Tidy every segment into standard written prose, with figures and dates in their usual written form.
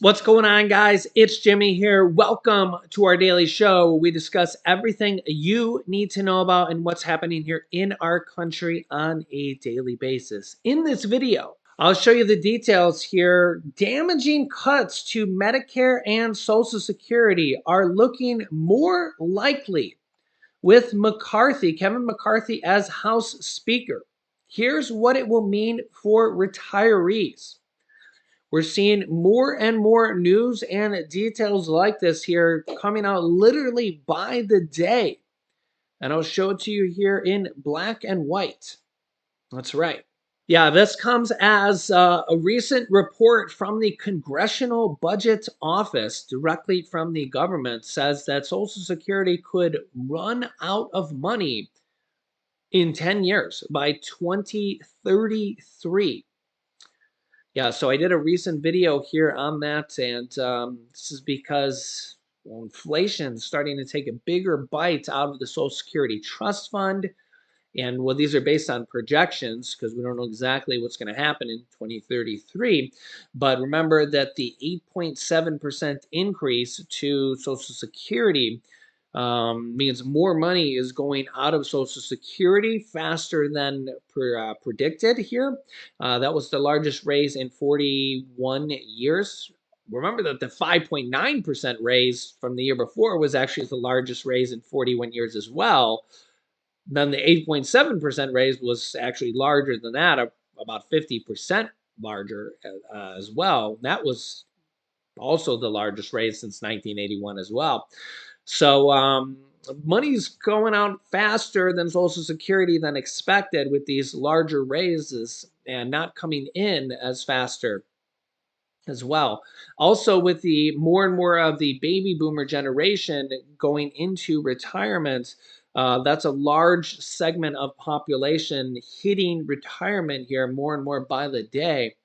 What's going on, guys? It's Jimmy here. Welcome to our daily show where we discuss everything you need to know about and what's happening here in our country on a daily basis. In this video, I'll show you the details here. Damaging cuts to Medicare and Social Security are looking more likely with Kevin McCarthy as House Speaker. Here's what it will mean for retirees. We're seeing more and more news and details like this here coming out literally by the day. And I'll show it to you here in black and white. That's right. Yeah, this comes as a recent report from the Congressional Budget Office directly from the government says that Social Security could run out of money in 10 years by 2033. Yeah, so I did a recent video here on that, and this is because inflation is starting to take a bigger bite out of the Social Security Trust Fund. And well, these are based on projections because we don't know exactly what's going to happen in 2033. But remember that the 8.7% increase to Social Security means more money is going out of Social Security faster than predicted here. That was the largest raise in 41 years. Remember that the 5.9% raise from the year before was actually the largest raise in 41 years as well. Then the 8.7% raise was actually larger than that, about 50% larger as well. That was also the largest raise since 1981 as well. So money's going out faster than Social Security than expected with these larger raises and not coming in as faster as well. Also, with the more and more of the baby boomer generation going into retirement, that's a large segment of population hitting retirement here more and more by the day.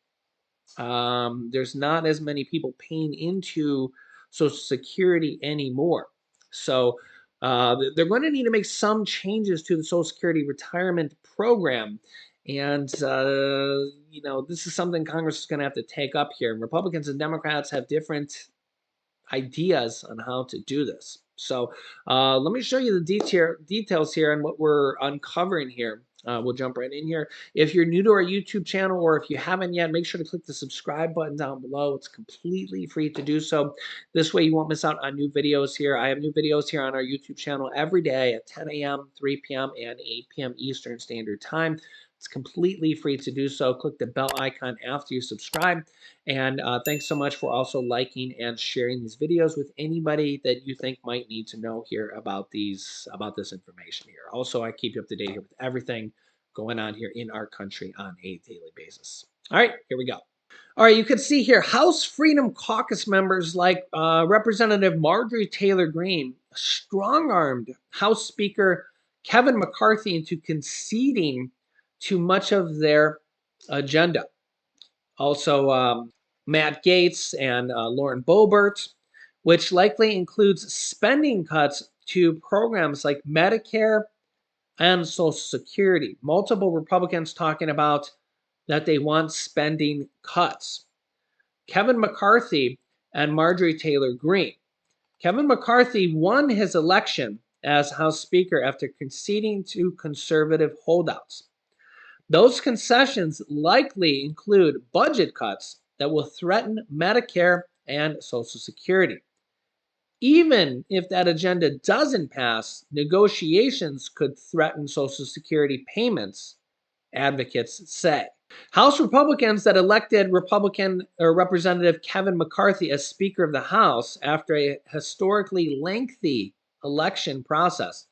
There's not as many people paying into Social Security anymore. So they're going to need to make some changes to the Social Security retirement program. And, this is something Congress is going to have to take up here. And Republicans and Democrats have different ideas on how to do this. So let me show you the details here and what we're uncovering here. We'll jump right in here. If you're new to our YouTube channel or if you haven't yet, make sure to click the subscribe button down below. It's completely free to do so. This way you won't miss out on new videos here. I have new videos here on our YouTube channel every day at 10 a.m., 3 p.m., and 8 p.m. Eastern Standard Time. It's completely free to do so. Click the bell icon after you subscribe. And thanks so much for also liking and sharing these videos with anybody that you think might need to know here about this information here. Also, I keep you up to date here with everything going on here in our country on a daily basis. All right, here we go. All right, you can see here House Freedom Caucus members like Representative Marjorie Taylor Greene strong-armed House Speaker Kevin McCarthy into conceding to much of their agenda. Also, Matt Gaetz and Lauren Boebert, which likely includes spending cuts to programs like Medicare and Social Security. Multiple Republicans talking about that they want spending cuts. Kevin McCarthy and Marjorie Taylor Greene. Kevin McCarthy won his election as House Speaker after conceding to conservative holdouts. Those concessions likely include budget cuts that will threaten Medicare and Social Security. Even if that agenda doesn't pass, negotiations could threaten Social Security payments, advocates say. House Republicans that elected Representative Kevin McCarthy as Speaker of the House after a historically lengthy election process.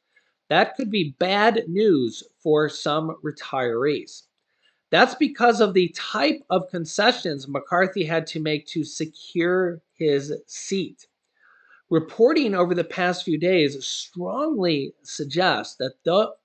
That could be bad news for some retirees. That's because of the type of concessions McCarthy had to make to secure his seat. Reporting over the past few days strongly suggests that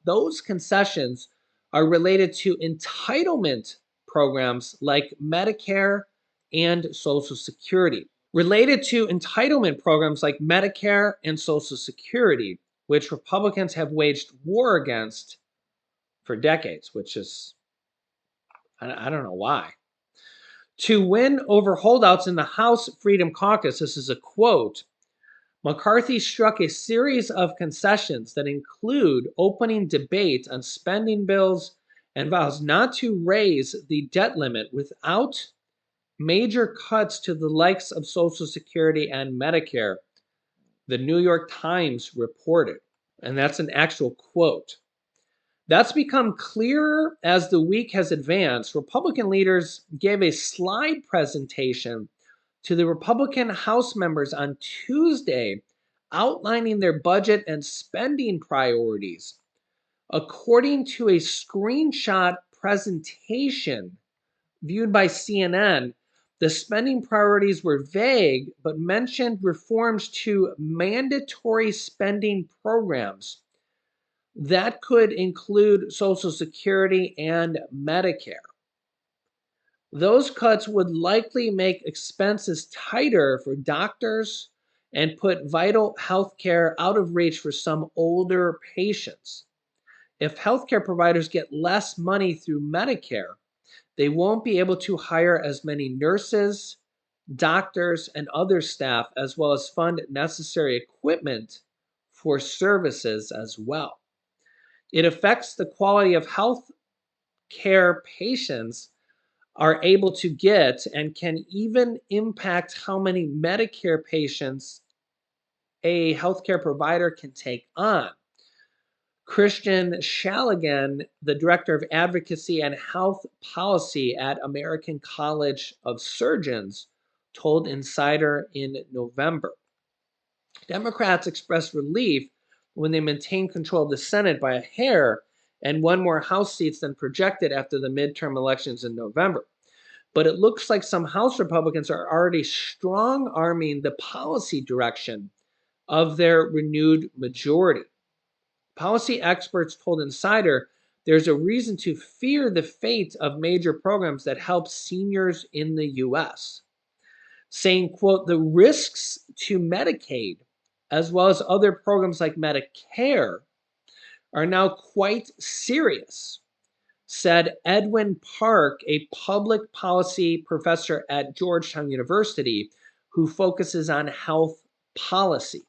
those concessions are related to entitlement programs like Medicare and Social Security. Related to entitlement programs like Medicare and Social Security, which Republicans have waged war against for decades, which is, I don't know why. To win over holdouts in the House Freedom Caucus, this is a quote, McCarthy struck a series of concessions that include opening debate on spending bills and vows not to raise the debt limit without major cuts to the likes of Social Security and Medicare, the New York Times reported. And that's an actual quote. That's become clearer as the week has advanced. Republican leaders gave a slide presentation to the Republican House members on Tuesday outlining their budget and spending priorities. According to a screenshot presentation viewed by CNN, the spending priorities were vague but mentioned reforms to mandatory spending programs that could include Social Security and Medicare. Those cuts would likely make expenses tighter for doctors and put vital health care out of reach for some older patients. If healthcare providers get less money through Medicare, they won't be able to hire as many nurses, doctors, and other staff, as well as fund necessary equipment for services as well. It affects the quality of health care patients are able to get and can even impact how many Medicare patients a healthcare provider can take on. Christian Shaligan, the director of advocacy and health policy at American College of Surgeons, told Insider in November. Democrats expressed relief when they maintained control of the Senate by a hair and won more House seats than projected after the midterm elections in November. But it looks like some House Republicans are already strong arming the policy direction of their renewed majority. Policy experts told Insider there's a reason to fear the fate of major programs that help seniors in the U.S., saying, quote, the risks to Medicaid, as well as other programs like Medicare, are now quite serious, said Edwin Park, a public policy professor at Georgetown University who focuses on health policy.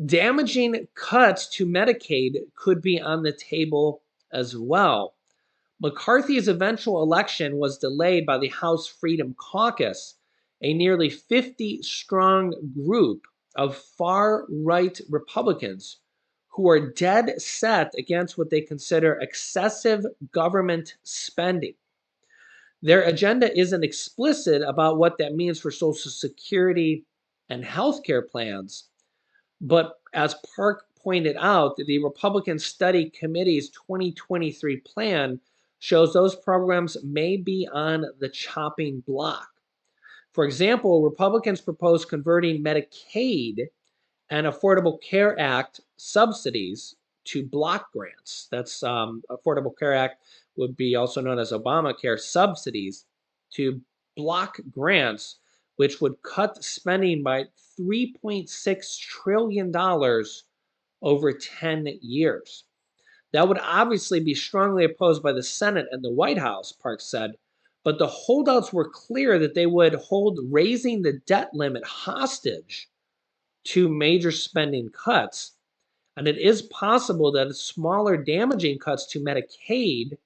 Damaging cuts to Medicaid could be on the table as well. McCarthy's eventual election was delayed by the House Freedom Caucus, a nearly 50-strong group of far-right Republicans who are dead set against what they consider excessive government spending. Their agenda isn't explicit about what that means for Social Security and healthcare plans, but as Park pointed out, the Republican Study Committee's 2023 plan shows those programs may be on the chopping block. For example, Republicans propose converting Medicaid and Affordable Care Act subsidies to block grants. That's Affordable Care Act would be also known as Obamacare subsidies to block grants, which would cut spending by $3.6 trillion over 10 years. That would obviously be strongly opposed by the Senate and the White House, Park said, but the holdouts were clear that they would hold raising the debt limit hostage to major spending cuts. And it is possible that smaller damaging cuts to Medicaid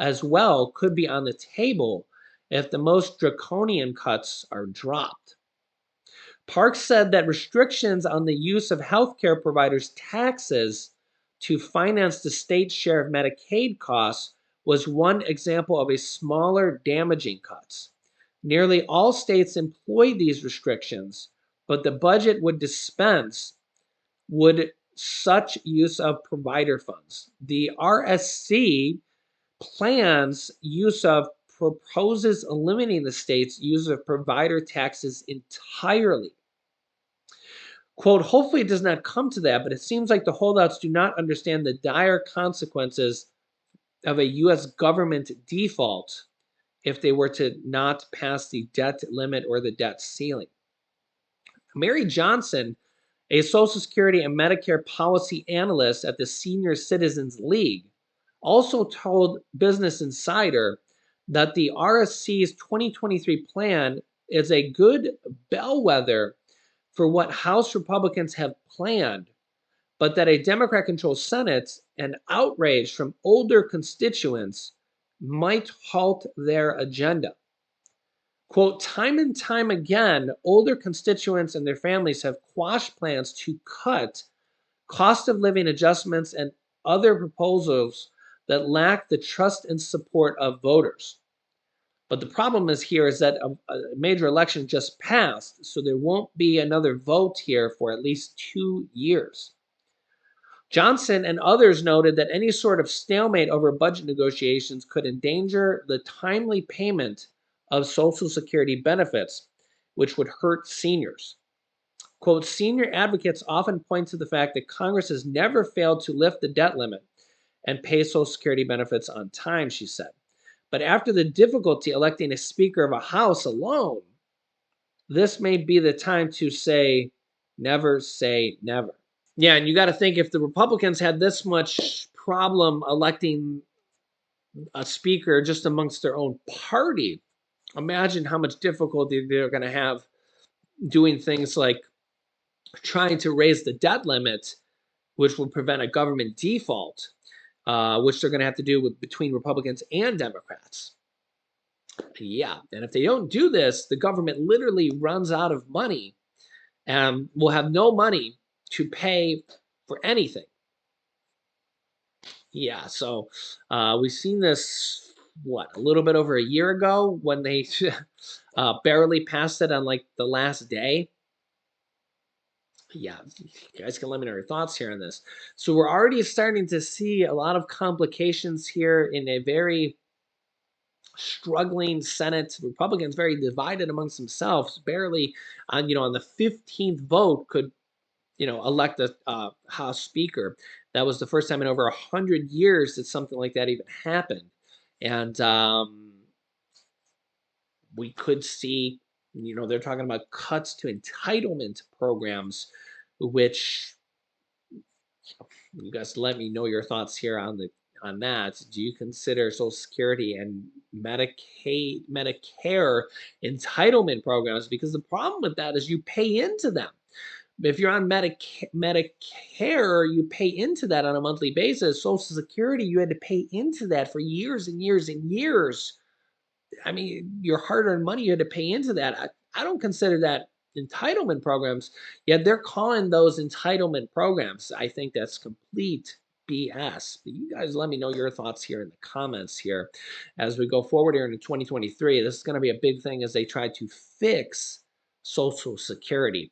as well could be on the table if the most draconian cuts are dropped. Park said that restrictions on the use of healthcare providers' taxes to finance the state's share of Medicaid costs was one example of a smaller damaging cuts. Nearly all states employ these restrictions, but the budget would dispense such use of provider funds. The RSC plans proposes eliminating the state's use of provider taxes entirely. Quote, hopefully it does not come to that, but it seems like the holdouts do not understand the dire consequences of a U.S. government default if they were to not pass the debt limit or the debt ceiling. Mary Johnson, a Social Security and Medicare policy analyst at the Senior Citizens League, also told Business Insider that the RSC's 2023 plan is a good bellwether for what House Republicans have planned, but that a Democrat controlled Senate and outrage from older constituents might halt their agenda. Quote, time and time again, older constituents and their families have quashed plans to cut cost of living adjustments and other proposals that lack the trust and support of voters. But the problem is here is that a major election just passed, so there won't be another vote here for at least 2 years. Johnson and others noted that any sort of stalemate over budget negotiations could endanger the timely payment of Social Security benefits, which would hurt seniors. Quote, senior advocates often point to the fact that Congress has never failed to lift the debt limit and pay Social Security benefits on time, she said. But after the difficulty electing a Speaker of a House alone, this may be the time to say never. Yeah, and you got to think if the Republicans had this much problem electing a Speaker just amongst their own party, imagine how much difficulty they're going to have doing things like trying to raise the debt limit, which will prevent a government default, which they're going to have to do with between Republicans and Democrats. Yeah, and if they don't do this, the government literally runs out of money and will have no money to pay for anything. Yeah, so we've seen this, what, a little bit over a year ago when they barely passed it on like the last day. Yeah, you guys can let me know your thoughts here on this. So we're already starting to see a lot of complications here in a very struggling Senate. Republicans very divided amongst themselves. Barely on on the 15th vote could elect a House Speaker. That was the first time in over 100 years that something like that even happened, and we could see. They're talking about cuts to entitlement programs, which you guys let me know your thoughts here on that. Do you consider Social Security and Medicare entitlement programs? Because the problem with that is you pay into them. If you're on Medicare, you pay into that on a monthly basis. Social Security, you had to pay into that for years and years and years. I mean, your hard-earned money, you had to pay into that. I don't consider that entitlement programs, yet they're calling those entitlement programs. I think that's complete BS. But you guys let me know your thoughts here in the comments here as we go forward here into 2023. This is going to be a big thing as they try to fix Social Security.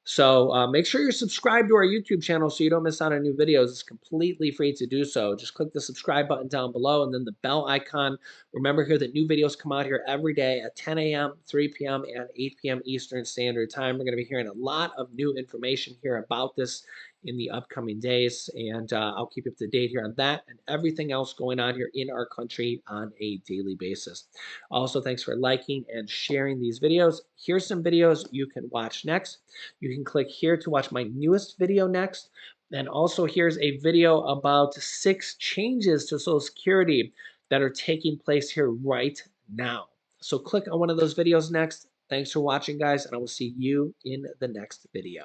So make sure you're subscribed to our YouTube channel so you don't miss out on new videos. It's completely free to do so. Just click the subscribe button down below and then the bell icon. Remember here that new videos come out here every day at 10 a.m., 3 p.m., and 8 p.m. Eastern Standard Time. We're going to be hearing a lot of new information here about this in the upcoming days, and I'll keep you up to date here on that and everything else going on here in our country on a daily basis. Also, thanks for liking and sharing these videos. Here's some videos you can watch next. You can click here to watch my newest video next. And also here's a video about 6 changes to Social Security that are taking place here right now. So click on one of those videos next. Thanks for watching, guys, and I will see you in the next video.